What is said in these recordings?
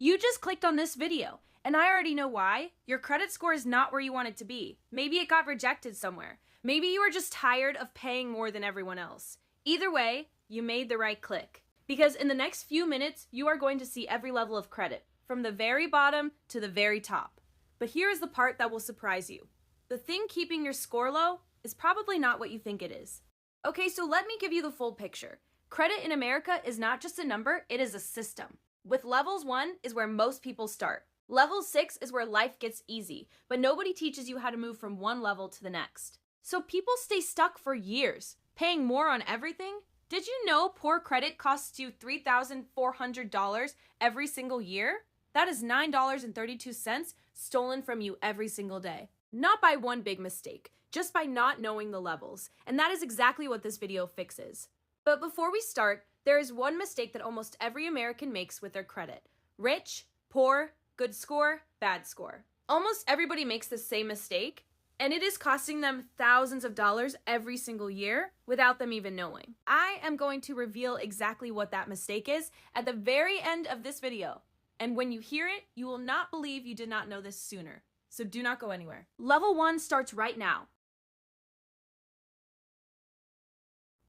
You just clicked on this video, and I already know why. Your credit score is not where you want it to be. Maybe it got rejected somewhere. Maybe you are just tired of paying more than everyone else. Either way, you made the right click. Because in the next few minutes, you are going to see every level of credit, from the very bottom to the very top. But here is the part that will surprise you. The thing keeping your score low is probably not what you think it is. Okay, so let me give you the full picture. Credit in America is not just a number, it is a system. With levels 1 is where most people start. Level 6 is where life gets easy, but nobody teaches you how to move from one level to the next. So people stay stuck for years, paying more on everything. Did you know poor credit costs you $3,400 every single year? That is $9.32 stolen from you every single day. Not by one big mistake, just by not knowing the levels. And that is exactly what this video fixes. But before we start, there is one mistake that almost every American makes with their credit. Rich, poor, good score, bad score. Almost everybody makes the same mistake, and it is costing them thousands of dollars every single year without them even knowing. I am going to reveal exactly what that mistake is at the very end of this video. And when you hear it, you will not believe you did not know this sooner. So do not go anywhere. Level 1 starts right now.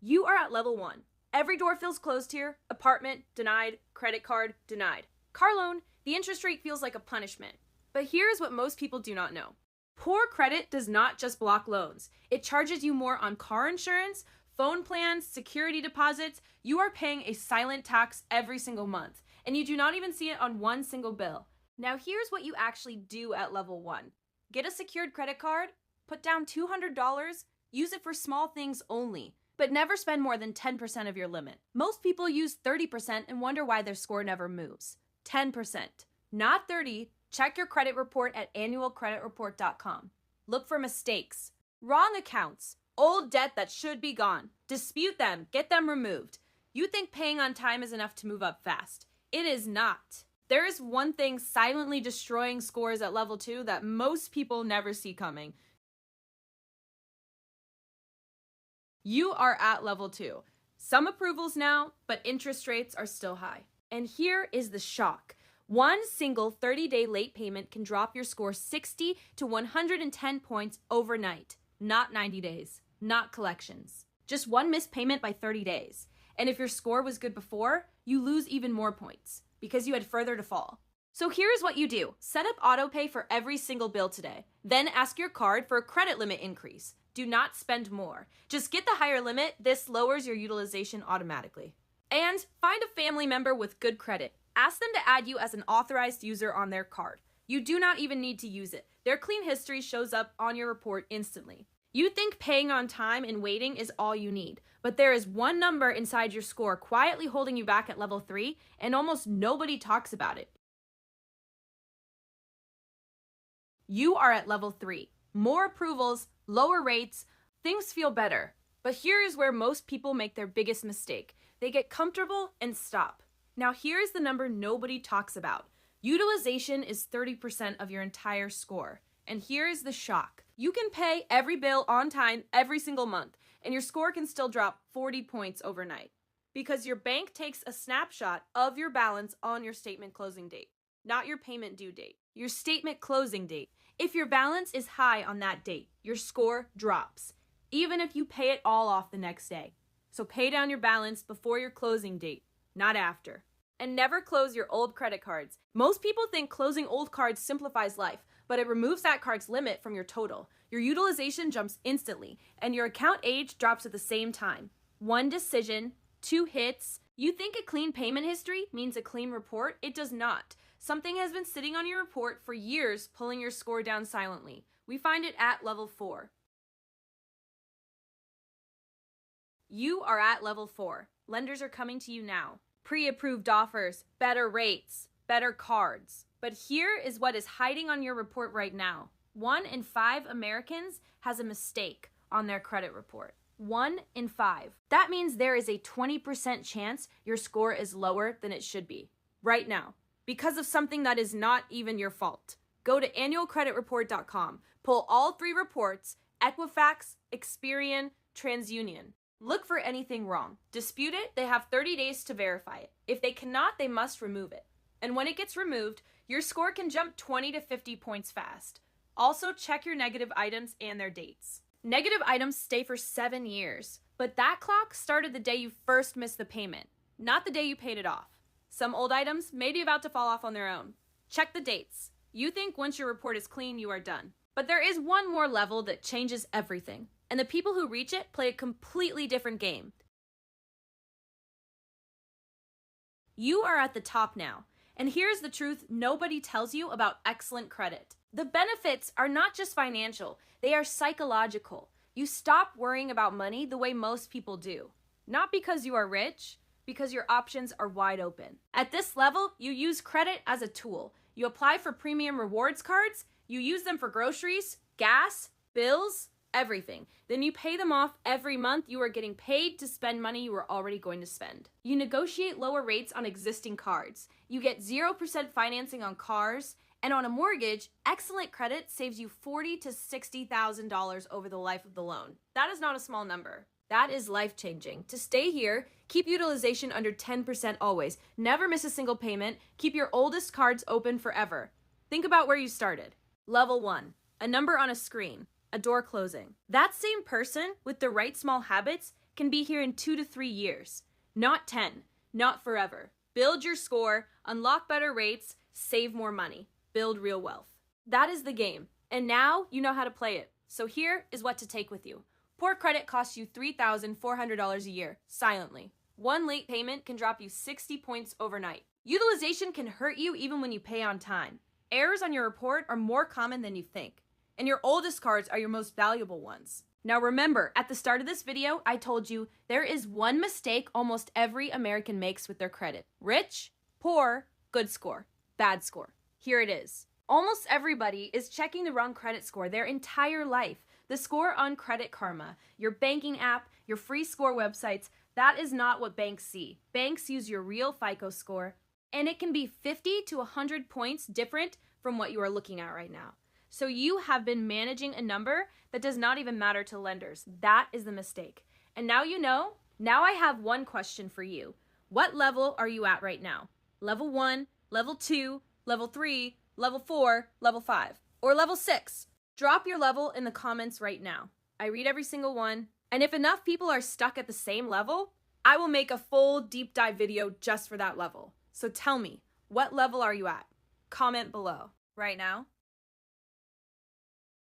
You are at level 1. Every door feels closed here. Apartment, denied. Credit card, denied. Car loan, the interest rate feels like a punishment. But here is what most people do not know. Poor credit does not just block loans. It charges you more on car insurance, phone plans, security deposits. You are paying a silent tax every single month, and you do not even see it on one single bill. Now here's what you actually do at level 1. Get a secured credit card, put down $200, use it for small things only, but never spend more than 10% of your limit. Most people use 30% and wonder why their score never moves. 10%, not 30%. Check your credit report at annualcreditreport.com. Look for mistakes, wrong accounts, old debt that should be gone. Dispute them, get them removed. You think paying on time is enough to move up fast. It is not. There is one thing silently destroying scores at level 2 that most people never see coming. You are at level 2. Some approvals now, but interest rates are still high. And here is the shock. One single 30-day late payment can drop your score 60 to 110 points overnight. Not 90 days, not collections. Just one missed payment by 30 days. And if your score was good before, you lose even more points because you had further to fall. So here's what you do. Set up autopay for every single bill today. Then ask your card for a credit limit increase. Do not spend more. Just get the higher limit. This lowers your utilization automatically. And find a family member with good credit. Ask them to add you as an authorized user on their card. You do not even need to use it. Their clean history shows up on your report instantly. You think paying on time and waiting is all you need, but there is one number inside your score quietly holding you back at level 3, and almost nobody talks about it. You are at level 3. More approvals, lower rates, things feel better. But here is where most people make their biggest mistake. They get comfortable and stop. Now here is the number nobody talks about. Utilization is 30% of your entire score. And here is the shock. You can pay every bill on time every single month, and your score can still drop 40 points overnight. Because your bank takes a snapshot of your balance on your statement closing date. Not your payment due date, your statement closing date. If your balance is high on that date, your score drops, even if you pay it all off the next day. So pay down your balance before your closing date, not after. And never close your old credit cards. Most people think closing old cards simplifies life, but it removes that card's limit from your total. Your utilization jumps instantly, and your account age drops at the same time. One decision, 2 hits. You think a clean payment history means a clean report? It does not. Something has been sitting on your report for years, pulling your score down silently. We find it at level 4. You are at level 4. Lenders are coming to you now. Pre-approved offers, better rates, better cards. But here is what is hiding on your report right now. 1 in 5 Americans has a mistake on their credit report. 1 in 5. That means there is a 20% chance your score is lower than it should be right now because of something that is not even your fault. Go to annualcreditreport.com. Pull all 3 reports, Equifax, Experian, TransUnion. Look for anything wrong. Dispute it, they have 30 days to verify it. If they cannot, they must remove it. And when it gets removed, your score can jump 20 to 50 points fast. Also, check your negative items and their dates. Negative items stay for 7 years, but that clock started the day you first missed the payment, not the day you paid it off. Some old items may be about to fall off on their own. Check the dates. You think once your report is clean, you are done. But there is one more level that changes everything, and the people who reach it play a completely different game. You are at the top now, and here's the truth nobody tells you about excellent credit. The benefits are not just financial, they are psychological. You stop worrying about money the way most people do. Not because you are rich, because your options are wide open. At this level, you use credit as a tool. You apply for premium rewards cards, you use them for groceries, gas, bills, everything. Then you pay them off every month. You are getting paid to spend money you were already going to spend. You negotiate lower rates on existing cards. You get 0% financing on cars, and on a mortgage, excellent credit saves you $40,000 to $60,000 over the life of the loan. That is not a small number. That is life-changing. To stay here, keep utilization under 10% always. Never miss a single payment. Keep your oldest cards open forever. Think about where you started. Level 1, a number on a screen, a door closing. That same person with the right small habits can be here in 2 to 3 years. Not 10, not forever. Build your score, unlock better rates, save more money, build real wealth. That is the game, and now you know how to play it. So here is what to take with you. Poor credit costs you $3,400 a year, silently. One late payment can drop you 60 points overnight. Utilization can hurt you even when you pay on time. Errors on your report are more common than you think, and your oldest cards are your most valuable ones. Now remember, at the start of this video, I told you there is one mistake almost every American makes with their credit. Rich, poor, good score, bad score. Here it is. Almost everybody is checking the wrong credit score their entire life. The score on Credit Karma, your banking app, your free score websites, that is not what banks see. Banks use your real FICO score, and it can be 50 to 100 points different from what you are looking at right now. So you have been managing a number that does not even matter to lenders. That is the mistake. And now you know. Now I have one question for you. What level are you at right now? Level 1, level 2, level 3, level 4, level 5, or level 6? Drop your level in the comments right now. I read every single one, and if enough people are stuck at the same level, I will make a full deep dive video just for that level. So tell me, what level are you at? Comment below right now.